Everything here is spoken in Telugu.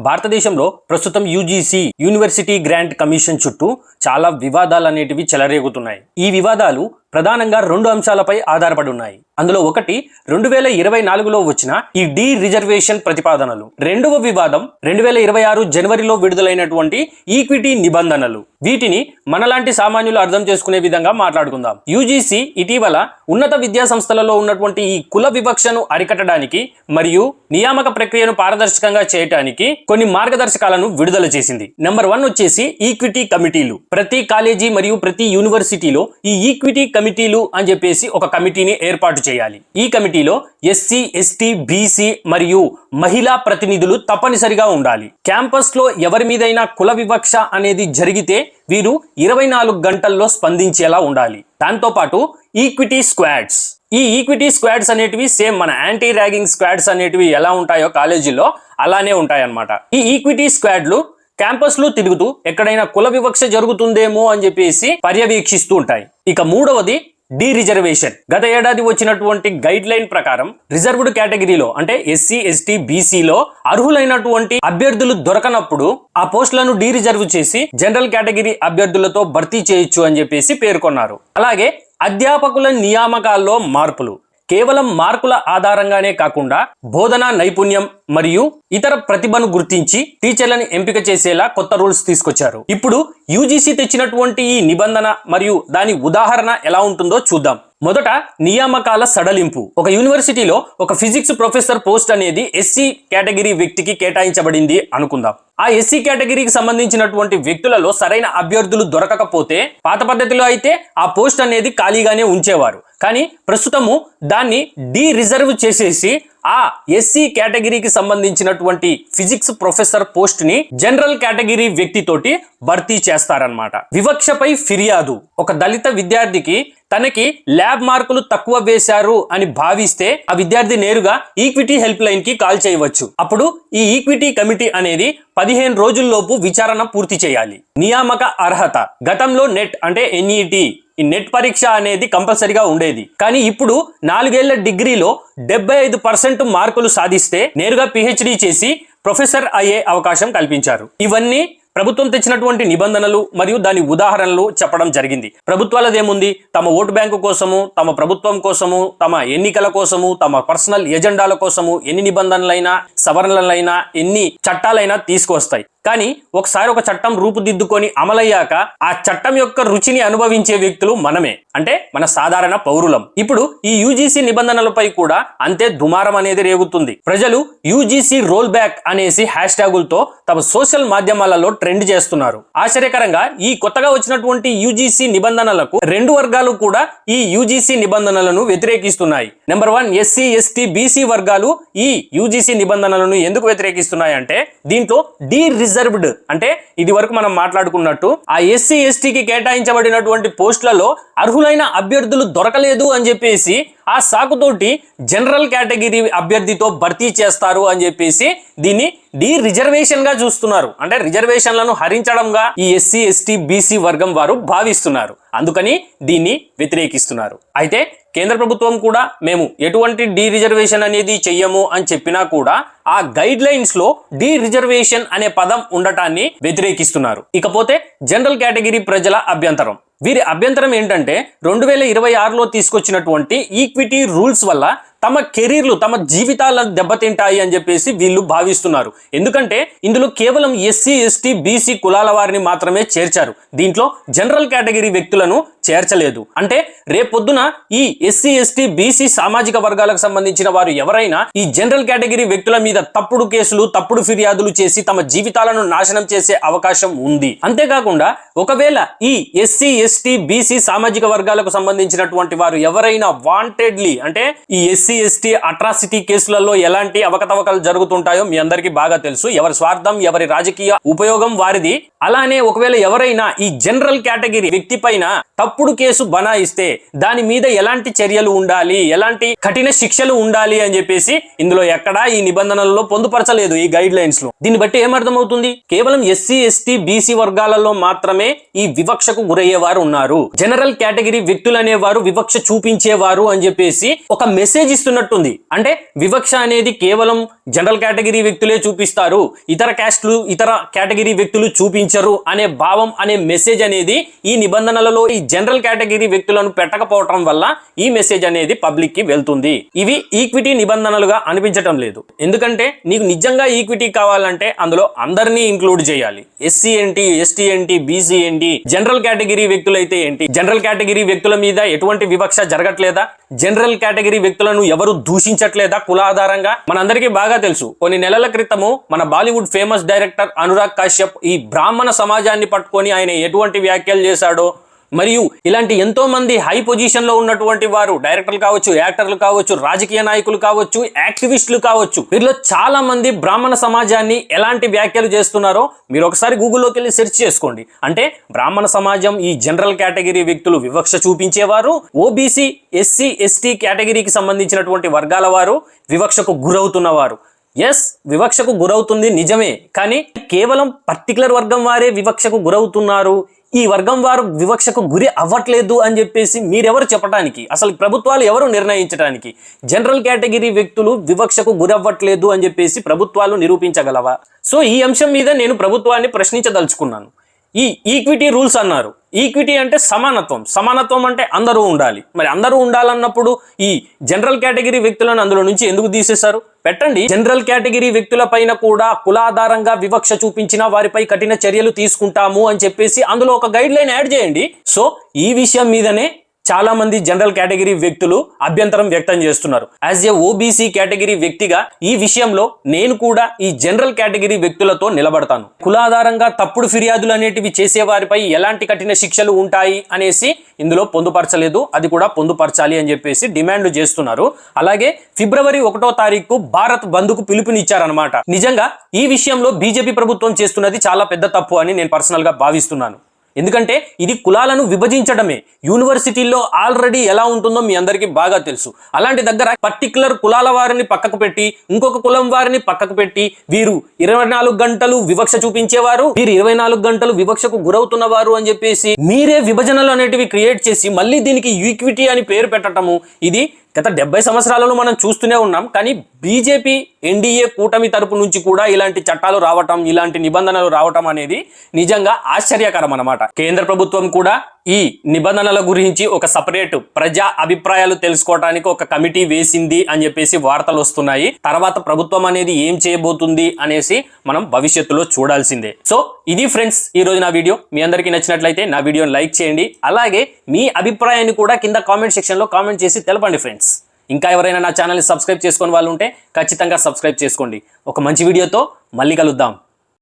భారతదేశంలో ప్రస్తుతం యూజీసీ యూనివర్సిటీ గ్రాంట్ కమిషన్ చుట్టూ చాలా వివాదాలు అనేటివి చెలరేగుతున్నాయి. ఈ వివాదాలు ప్రధానంగా రెండు అంశాలపై ఆధారపడి ఉన్నాయి. అందులో ఒకటి 2024లో వచ్చిన ఈ డి రిజర్వేషన్ ప్రతిపాదనలు. రెండవ వివాదం 2026 జనవరిలో విడుదలైనటువంటి ఈక్విటీ నిబంధనలు. వీటిని మనలాంటి సామాన్యులు అర్థం చేసుకునే విధంగా మాట్లాడుకుందాం. యూజీసీ ఇటీవల ఉన్నత విద్యా సంస్థలలో ఉన్నటువంటి ఈ కుల వివక్షను అరికట్టడానికి మరియు నియామక ప్రక్రియను పారదర్శకంగా చేయడానికి కొన్ని మార్గదర్శకాలను విడుదల చేసింది. నెంబర్ 1 వచ్చేసి ఈక్విటీ కమిటీలు. ప్రతి కాలేజీ మరియు ప్రతి యూనివర్సిటీలో ఈ ఈక్విటీ కమిటీలు అని చెప్పేసి ఒక కమిటీని ఏర్పాటు చేయాలి. ఈ కమిటీలో ఎస్సీ, ఎస్టీ, బీసీ మరియు మహిళా ప్రతినిధులు తప్పనిసరిగా ఉండాలి. క్యాంపస్ లో ఎవరి మీదైనా కుల వివక్ష అనేది జరిగితే వీరు 24 గంటల్లో స్పందించేలా ఉండాలి. దాంతో పాటు ఈక్విటీ స్క్వాడ్స్. ఈ ఈక్విటీ స్క్వాడ్స్ అనేటివి సేమ్ మన యాంటీ ర్యాగింగ్ స్క్వాడ్స్ అనేటివి ఎలా ఉంటాయో కాలేజీలో అలానే ఉంటాయన్నమాట. ఈ ఈక్విటీ స్క్వాడ్లు క్యాంపస్ లో తిరుగుతూ ఎక్కడైనా కుల వివక్ష జరుగుతుందేమో అని చెప్పేసి పర్యవేక్షిస్తూ ఉంటాయి. ఇక మూడవది డి రిజర్వేషన్. గత ఏడాది వచ్చినటువంటి గైడ్ లైన్ ప్రకారం రిజర్వ్డ్ కేటగిరీలో అంటే ఎస్సీ, ఎస్టీ, బీసీలో అర్హులైనటువంటి అభ్యర్థులు దొరకనప్పుడు ఆ పోస్టులను డి రిజర్వ్ చేసి జనరల్ కేటగిరీ అభ్యర్థులతో భర్తీ చేయొచ్చు అని చెప్పేసి పేర్కొన్నారు. అలాగే అధ్యాపకుల నియామకాల్లో మార్పులు. కేవలం మార్కుల ఆధారంగానే కాకుండా బోధనా నైపుణ్యం మరియు ఇతర ప్రతిభను గుర్తించి టీచర్లను ఎంపిక చేసేలా కొత్త రూల్స్ తీసుకొచ్చారు. ఇప్పుడు యూజీసీ తెచ్చినటువంటి ఈ నిబంధన మరియు దాని ఉదాహరణ ఎలా ఉంటుందో చూద్దాం. మొదట నియామకాల సడలింపు. ఒక యూనివర్సిటీలో ఒక ఫిజిక్స్ ప్రొఫెసర్ పోస్ట్ అనేది ఎస్సీ కేటగిరీ వ్యక్తికి కేటాయించబడింది అనుకుందాం. ఆ ఎస్సీ కేటగిరీకి సంబంధించినటువంటి వ్యక్తులలో సరైన అభ్యర్థులు దొరకకపోతే పాత పద్ధతిలో అయితే ఆ పోస్ట్ అనేది ఖాళీగానే ఉంచేవారు. కానీ ప్రస్తుతము దాన్ని డి రిజర్వ్ చేసేసి ఆ ఎస్సీ కేటగిరీకి సంబంధించినటువంటి ఫిజిక్స్ ప్రొఫెసర్ పోస్ట్ ని జనరల్ కేటగిరీ వ్యక్తితోటి భర్తీ చేస్తారన్నమాట. వివక్షపై ఫిర్యాదు. ఒక దళిత విద్యార్థికి తనకి ల్యాబ్ మార్కులు తక్కువ వేశారు అని భావిస్తే ఆ విద్యార్థి నేరుగా ఈక్విటీ హెల్ప్ లైన్ కి కాల్ చేయవచ్చు. అప్పుడు ఈ ఈక్విటీ కమిటీ అనేది 15 రోజుల్లోపు విచారణ పూర్తి చేయాలి. నియామక అర్హత. గతంలో నెట్ అంటే ఎన్ఈటి ఈ నెట్ పరీక్ష అనేది కంపల్సరిగా ఉండేది. కానీ ఇప్పుడు 4 ఏళ్ల డిగ్రీలో 75% మార్కులు సాధిస్తే నేరుగా పిహెచ్డి చేసి ప్రొఫెసర్ అయ్యే అవకాశం కల్పించారు. ఇవన్నీ ప్రభుత్వం తెచ్చినటువంటి నిబంధనలు మరియు దాని ఉదాహరణలు చెప్పడం జరిగింది. ప్రభుత్వాలదేముంది, తమ ఓటు బ్యాంకు కోసము, తమ ప్రభుత్వం కోసము, తమ ఎన్నికల కోసము, తమ పర్సనల్ ఎజెండాల కోసము ఎన్ని నిబంధనలైనా సవరణలైనా ఎన్ని చట్టాలైనా తీసుకొస్తాయి. కానీ ఒకసారి ఒక చట్టం రూపుదిద్దుకొని అమలయ్యాక ఆ చట్టం యొక్క రుచిని అనుభవించే వ్యక్తులు మనమే, అంటే మన సాధారణ పౌరులం. ఇప్పుడు ఈ యూజీసీ నిబంధనలపై కూడా అంతే దుమారం అనేది రేగుతుంది. ప్రజలు యూజీసీ రోల్ బ్యాక్ అనేసి హ్యాష్ ట్యాగులతో తమ సోషల్ మాధ్యమాలలో ట్రెండ్ చేస్తున్నారు. ఆశ్చర్యకరంగా ఈ కొత్తగా వచ్చినటువంటి యూజీసీ నిబంధనలకు రెండు వర్గాలు కూడా ఈ యూజీసీ నిబంధనలను వ్యతిరేకిస్తున్నాయి. నెంబర్ 1 ఎస్సీ, ఎస్టీ, బీసీ వర్గాలు ఈ యూజీసీ నిబంధనలను ఎందుకు వ్యతిరేకిస్తున్నాయి అంటే దీంట్లో డి రిజర్వ్డ్ అంటే ఇది వరకు మనం మాట్లాడుకున్నట్టు ఆ ఎస్సీ, ఎస్టీకి కేటాయించబడినటువంటి పోస్టులలో అర్హులైన అభ్యర్థులు దొరకలేదు అని చెప్పేసి ఆ సాకుతోటి జనరల్ కేటగిరీ అభ్యర్థితో భర్తీ చేస్తారు అని చెప్పేసి దీన్ని డి రిజర్వేషన్ గా చూస్తున్నారు. అంటే రిజర్వేషన్లను హరించడంగా ఈ ఎస్సీ, ఎస్టీ, బీసీ వర్గం వారు భావిస్తున్నారు. అందుకని దీన్ని వ్యతిరేకిస్తున్నారు. అయితే కేంద్ర ప్రభుత్వం కూడా మేము ఎటువంటి డి రిజర్వేషన్ అనేది చెయ్యము అని చెప్పినా కూడా ఆ గైడ్ లైన్స్ లో డి రిజర్వేషన్ అనే పదం ఉండటాన్ని వ్యతిరేకిస్తున్నారు. ఇకపోతే జనరల్ కేటగిరీ ప్రజల అభ్యంతరం. వీరి అభ్యంతరం ఏంటంటే 2026లో తీసుకొచ్చినటువంటి ఈక్విటీ రూల్స్ వల్ల తమ కెరీర్లు, తమ జీవితాలను దెబ్బతింటాయి అని చెప్పేసి వీళ్ళు భావిస్తున్నారు. ఎందుకంటే ఇందులో కేవలం ఎస్సీ, ఎస్టీ, బీసీ కులాల వారిని మాత్రమే చేర్చారు. దీంట్లో జనరల్ కేటగిరీ వ్యక్తులను చేర్చలేదు. అంటే రేపొద్దున ఈ ఎస్సీ, ఎస్టీ, బీసీ సామాజిక వర్గాలకు సంబంధించిన వారు ఎవరైనా ఈ జనరల్ కేటగిరీ వ్యక్తుల మీద తప్పుడు కేసులు, తప్పుడు ఫిర్యాదులు చేసి తమ జీవితాలను నాశనం చేసే అవకాశం ఉంది. అంతేకాకుండా ఒకవేళ ఈ ఎస్సీ, ఎస్టీ, బీసీ సామాజిక వర్గాలకు సంబంధించినటువంటి వారు ఎవరైనా వాంటెడ్లీ అంటే ఈ ఎస్సీ, ఎస్టీ అట్రాసిటీ కేసులలో ఎలాంటి అవకతవకలు జరుగుతుంటాయో మీ అందరికీ బాగా తెలుసు. ఎవరి స్వార్థం, ఎవరి రాజకీయ ఉపయోగం వారిది. అలానే ఒకవేళ ఎవరైనా ఈ జనరల్ కేటగిరీ వ్యక్తి పైన తప్పుడు తప్పుడు కేసు బనాయిస్తే దాని మీద ఎలాంటి చర్యలు ఉండాలి, ఎలాంటి కఠిన శిక్షలు ఉండాలి అని చెప్పేసి ఇందులో ఎక్కడా ఈ నిబంధనలలో పొందుపరచలేదు ఈ గైడ్ లైన్స్ లో. దీన్ని బట్టి ఏమర్థమవుతుంది, కేవలం ఎస్సీ ఎస్టీ బీసీ వర్గాలలో మాత్రమే ఈ వివక్షకు గురయ్యేవారు ఉన్నారు. జనరల్ కేటగిరీ వ్యక్తులు అనేవారు వివక్ష చూపించేవారు అని చెప్పేసి ఒక మెసేజ్ ఇస్తున్నట్టుంది. అంటే వివక్ష అనేది కేవలం జనరల్ కేటగిరీ వ్యక్తులే చూపిస్తారు, ఇతర క్యాస్ట్లు ఇతర కేటగిరీ వ్యక్తులు చూపించరు అనే భావం అనే మెసేజ్ అనేది ఈ నిబంధనలలో ఈ జనరల్ కేటగిరీ వ్యక్తులను పెట్టకపోవటం వల్ల ఈ మెసేజ్ అనేది పబ్లిక్ కి వెళ్తుంది. ఇవి ఈక్విటీ నిబంధనలుగా అనిపించటం లేదు. ఎందుకంటే నీకు నిజంగా ఈక్విటీ కావాలంటే అందులో అందరినీ ఇంక్లూడ్ చేయాలి. ఎస్సీ ఏంటి, ఎస్టీ ఏంటి, బీసీ ఏంటి, జనరల్ కేటగిరీ వ్యక్తులైతే ఏంటి, జనరల్ కేటగిరీ వ్యక్తుల మీద ఎటువంటి వివక్ష జరగట్లేదా, జనరల్ కేటగిరీ వ్యక్తులను ఎవరు దూషించట్లేదా కుల ఆధారంగా? మనందరికీ బాగా తెలుసు, కొన్ని నెలల క్రితము మన బాలీవుడ్ ఫేమస్ డైరెక్టర్ అనురాగ్ కశ్యప్ ఈ బ్రాహ్మణ సమాజాన్ని పట్టుకొని ఆయన ఎటువంటి వ్యాఖ్యలు చేశాడో, మరియు ఇలాంటి ఎంతో మంది హై పొజిషన్ లో ఉన్నటువంటి వారు, డైరెక్టర్లు కావచ్చు, యాక్టర్లు కావచ్చు, రాజకీయ నాయకులు కావచ్చు, యాక్టివిస్టులు కావచ్చు, వీరిలో చాలా మంది బ్రాహ్మణ సమాజాన్ని ఎలాంటి వ్యాఖ్యలు చేస్తున్నారో మీరు ఒకసారి గూగుల్లోకి వెళ్ళి సెర్చ్ చేసుకోండి. అంటే బ్రాహ్మణ సమాజం ఈ జనరల్ కేటగిరీ వ్యక్తులు వివక్ష చూపించేవారు, ఓబీసీ ఎస్సీ ఎస్టీ కేటగిరీకి సంబంధించినటువంటి వర్గాల వారు వివక్షకు గురవుతున్నవారు. ఎస్, వివక్షకు గురవుతుంది నిజమే, కానీ కేవలం పర్టికులర్ వర్గం వారే వివక్షకు గురవుతున్నారు, ఈ వర్గం వారు వివక్షకు గురి అవ్వట్లేదు అని చెప్పేసి మీరెవరు చెప్పడానికి? అసలు ప్రభుత్వాలు ఎవరు నిర్ణయించడానికి? జనరల్ కేటగిరీ వ్యక్తులు వివక్షకు గురవ్వట్లేదు అని చెప్పేసి ప్రభుత్వాలు నిరూపించగలవా? సో ఈ అంశం మీద నేను ప్రభుత్వాన్ని ప్రశ్నించదలుచుకున్నాను. ఈ ఈక్విటీ రూల్స్ అన్నారు. ఈక్విటీ అంటే సమానత్వం, సమానత్వం అంటే అందరూ ఉండాలి. మరి అందరూ ఉండాలన్నప్పుడు ఈ జనరల్ కేటగిరీ వ్యక్తులను అందులో నుంచి ఎందుకు తీసేశారు? పెట్టండి, జనరల్ కేటగిరీ వ్యక్తుల పైన కూడా కులాధారంగా వివక్ష చూపించిన వారిపై కఠిన చర్యలు తీసుకుంటాము అని చెప్పేసి అందులో ఒక గైడ్ లైన్ యాడ్ చేయండి. సో ఈ విషయం మీదనే చాలా మంది జనరల్ కేటగిరీ వ్యక్తులు అభ్యంతరం వ్యక్తం చేస్తున్నారు. యాజ్ ఏ ఓబీసీ కేటగిరీ వ్యక్తిగా ఈ విషయంలో నేను కూడా ఈ జనరల్ కేటగిరీ వ్యక్తులతో నిలబడతాను. కులాధారంగా తప్పుడు ఫిర్యాదులు అనేటివి చేసే వారిపై ఎలాంటి కఠిన శిక్షలు ఉంటాయి అనేసి ఇందులో పొందుపరచలేదు, అది కూడా పొందుపరచాలి అని చెప్పేసి డిమాండ్ చేస్తున్నారు. అలాగే ఫిబ్రవరి 1వ తారీఖు భారత్ బంద్ కు పిలుపునిచ్చారనమాట. నిజంగా ఈ విషయంలో బీజేపీ ప్రభుత్వం చేస్తున్నది చాలా పెద్ద తప్పు అని నేను పర్సనల్ గా భావిస్తున్నాను. ఎందుకంటే ఇది కులాలను విభజించడమే. యూనివర్సిటీల్లో ఆల్రెడీ ఎలా ఉంటుందో మీ అందరికీ బాగా తెలుసు. అలాంటి దగ్గర పర్టికులర్ కులాల వారిని పక్కకు పెట్టి ఇంకొక కులం వారిని పక్కకు పెట్టి వీరు 24 గంటలు వివక్ష చూపించేవారు, వీరు 24 గంటలు వివక్షకు గురవుతున్నవారు అని చెప్పేసి మీరే విభజనలు అనేటివి క్రియేట్ చేసి మళ్ళీ దీనికి ఈక్విటీ అని పేరు పెట్టడము, ఇది గత 70 సంవత్సరాలలో మనం చూస్తూనే ఉన్నాం. కానీ బీజేపీ ఎన్డీఏ కూటమి తరపు నుంచి కూడా ఇలాంటి చట్టాలు రావటం, ఇలాంటి నిబంధనలు రావటం అనేది నిజంగా ఆశ్చర్యకరం అన్నమాట. కేంద్ర ప్రభుత్వం కూడా ఈ నిబంధనల గురించి ఒక సపరేట్ ప్రజా అభిప్రాయాలు తెలుసుకోవడానికి ఒక కమిటీ వేసింది అని చెప్పేసి వార్తలు వస్తున్నాయి. తర్వాత ప్రభుత్వం అనేది ఏం చేయబోతుంది అనేసి మనం భవిష్యత్తులో చూడాల్సిందే. సో ఇది ఫ్రెండ్స్ ఈ రోజు నా వీడియో. మీ అందరికీ నచ్చినట్లయితే నా వీడియోని లైక్ చేయండి. అలాగే మీ అభిప్రాయాన్ని కూడా కింద కామెంట్ సెక్షన్ లో కామెంట్ చేసి తెలపండి ఫ్రెండ్స్. ఇంకా ఎవరైనా నా ఛానల్ని సబ్స్క్రైబ్ చేసుకుని వాళ్ళు ఉంటే ఖచ్చితంగా సబ్స్క్రైబ్ చేసుకోండి. ఒక మంచి వీడియోతో మళ్ళీ కలుద్దాం.